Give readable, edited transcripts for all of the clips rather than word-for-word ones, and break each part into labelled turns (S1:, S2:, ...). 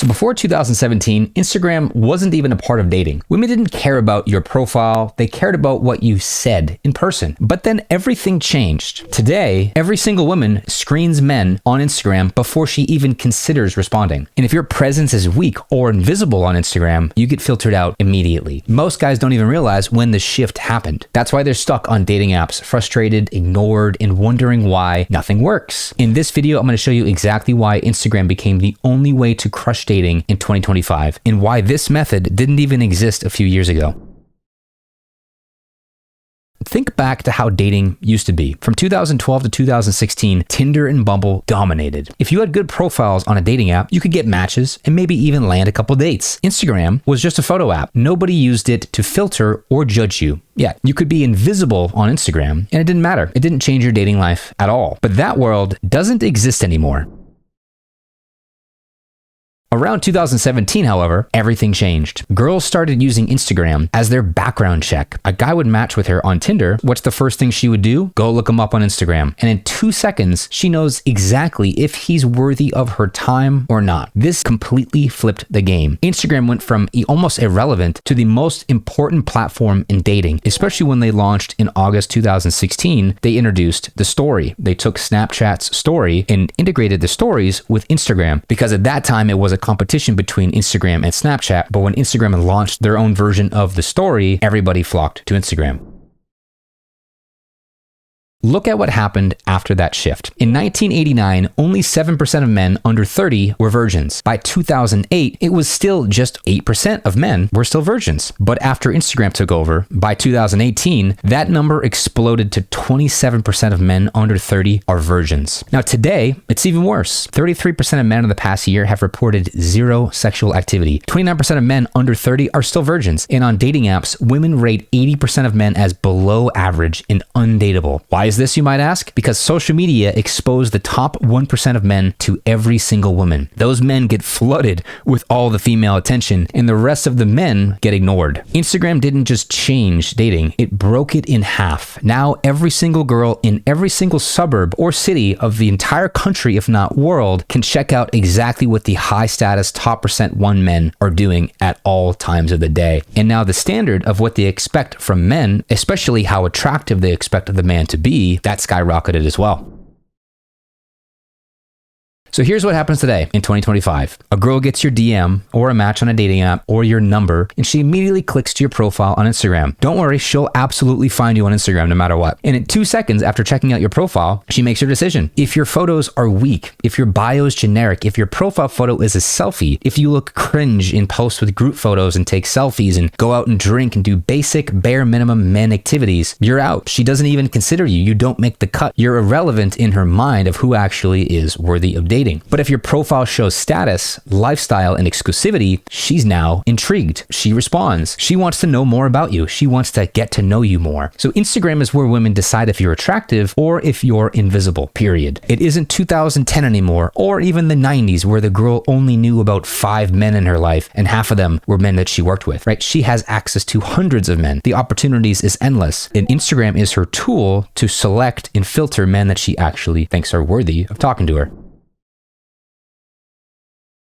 S1: So before 2017, Instagram wasn't even a part of dating. Women didn't care about your profile. They cared about what you said in person. But then everything changed. Today, every single woman screens men on Instagram before she even considers responding. And if your presence is weak or invisible on Instagram, you get filtered out immediately. Most guys don't even realize when the shift happened. That's why they're stuck on dating apps, frustrated, ignored, and wondering why nothing works. In this video, I'm going to show you exactly why Instagram became the only way to crush dating in 2025 and why this method didn't even exist a few years ago. Think back to how dating used to be. From 2012 to 2016, Tinder and Bumble dominated. If you had good profiles on a dating app, you could get matches and maybe even land a couple dates. Instagram was just a photo app. Nobody used it to filter or judge you. Yeah, you could be invisible on Instagram and it didn't matter. It didn't change your dating life at all. But that world doesn't exist anymore. Around 2017, however, everything changed. Girls started using Instagram as their background check. A guy would match with her on Tinder. What's the first thing she would do? Go look him up on Instagram. And in 2 seconds, she knows exactly if he's worthy of her time or not. This completely flipped the game. Instagram went from almost irrelevant to the most important platform in dating, especially when they launched in August 2016. They introduced the story. They took Snapchat's story and integrated the stories with Instagram because at that time it was a competition between Instagram and Snapchat, but when Instagram launched their own version of the story, everybody flocked to Instagram. Look at what happened after that shift. In 1989, only 7% of men under 30 were virgins. By 2008, it was still just 8% of men were still virgins. But after Instagram took over, by 2018, that number exploded to 27% of men under 30 are virgins. Now today, it's even worse. 33% of men in the past year have reported zero sexual activity. 29% of men under 30 are still virgins. And on dating apps, women rate 80% of men as below average and undateable. Why is this, you might ask? Because social media exposed the top 1% of men to every single woman. Those men get flooded with all the female attention and the rest of the men get ignored. Instagram didn't just change dating, it broke it in half. Now every single girl in every single suburb or city of the entire country, if not world, can check out exactly what the high status top % 1 men are doing at all times of the day. And now the standard of what they expect from men, especially how attractive they expect the man to be, that skyrocketed as well. So here's what happens today in 2025. A girl gets your DM or a match on a dating app or your number, and she immediately clicks to your profile on Instagram. Don't worry, she'll absolutely find you on Instagram no matter what. And in 2 seconds after checking out your profile, she makes her decision. If your photos are weak, if your bio is generic, if your profile photo is a selfie, if you look cringe in posts with group photos and take selfies and go out and drink and do basic bare minimum men activities, you're out. She doesn't even consider you. You don't make the cut. You're irrelevant in her mind of who actually is worthy of dating. But if your profile shows status, lifestyle, and exclusivity, she's now intrigued. She responds. She wants to know more about you. She wants to get to know you more. So Instagram is where women decide if you're attractive or if you're invisible, period. It isn't 2010 anymore, or even the 90s where the girl only knew about 5 men in her life and half of them were men that she worked with, right? She has access to hundreds of men. The opportunities is endless. And Instagram is her tool to select and filter men that she actually thinks are worthy of talking to her.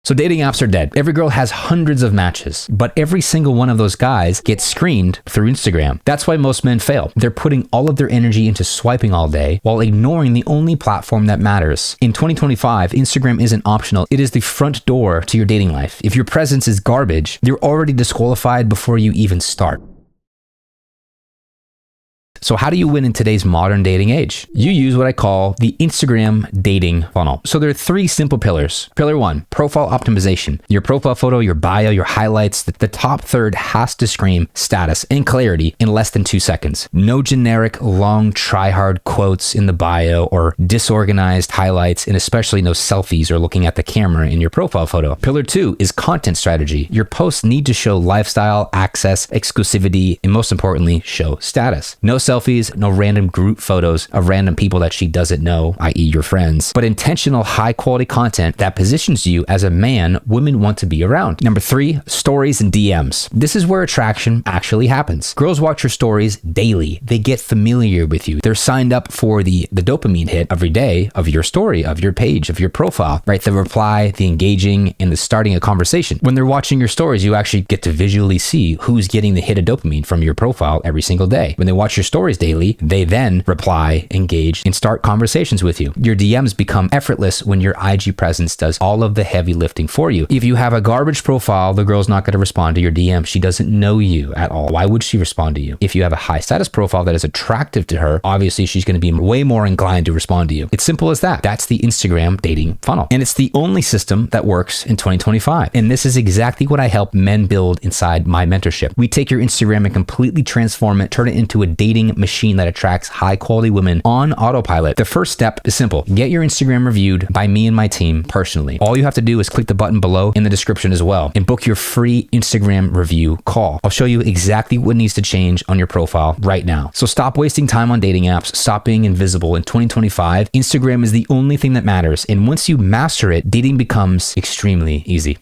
S1: So dating apps are dead. Every girl has hundreds of matches, but every single one of those guys gets screened through Instagram. That's why most men fail. They're putting all of their energy into swiping all day while ignoring the only platform that matters. In 2025, Instagram isn't optional. It is the front door to your dating life. If your presence is garbage, you're already disqualified before you even start. So how do you win in today's modern dating age? You use what I call the Instagram dating funnel. So there are 3 simple pillars. Pillar 1, profile optimization. Your profile photo, your bio, your highlights, the top third has to scream status and clarity in less than 2 seconds. No generic, long, try-hard quotes in the bio or disorganized highlights, and especially no selfies or looking at the camera in your profile photo. Pillar 2 is content strategy. Your posts need to show lifestyle, access, exclusivity, and most importantly, show status. No selfies selfies, no random group photos of random people that she doesn't know, i.e. your friends, but intentional high quality content that positions you as a man women want to be around. Number 3, stories and DMs. This is where attraction actually happens. Girls watch your stories daily. They get familiar with you. They're signed up for the dopamine hit every day of your story, of your page, of your profile, right? The reply, the engaging, and the starting a conversation. When they're watching your stories, you actually get to visually see who's getting the hit of dopamine from your profile every single day. When they watch your stories daily, they then reply, engage, and start conversations with you. Your DMs become effortless when your IG presence does all of the heavy lifting for you. If you have a garbage profile, the girl's not going to respond to your DM. She doesn't know you at all. Why would she respond to you? If you have a high status profile that is attractive to her, obviously she's going to be way more inclined to respond to you. It's simple as that. That's the Instagram dating funnel. And it's the only system that works in 2025. And this is exactly what I help men build inside my mentorship. We take your Instagram and completely transform it, turn it into a dating machine that attracts high quality women on autopilot. The first step is simple. Get your Instagram reviewed by me and my team personally. All you have to do is click the button below in the description as well and book your free Instagram review call. I'll show you exactly what needs to change on your profile right now. So stop wasting time on dating apps. Stop being invisible. In 2025, Instagram is the only thing that matters. And once you master it, dating becomes extremely easy.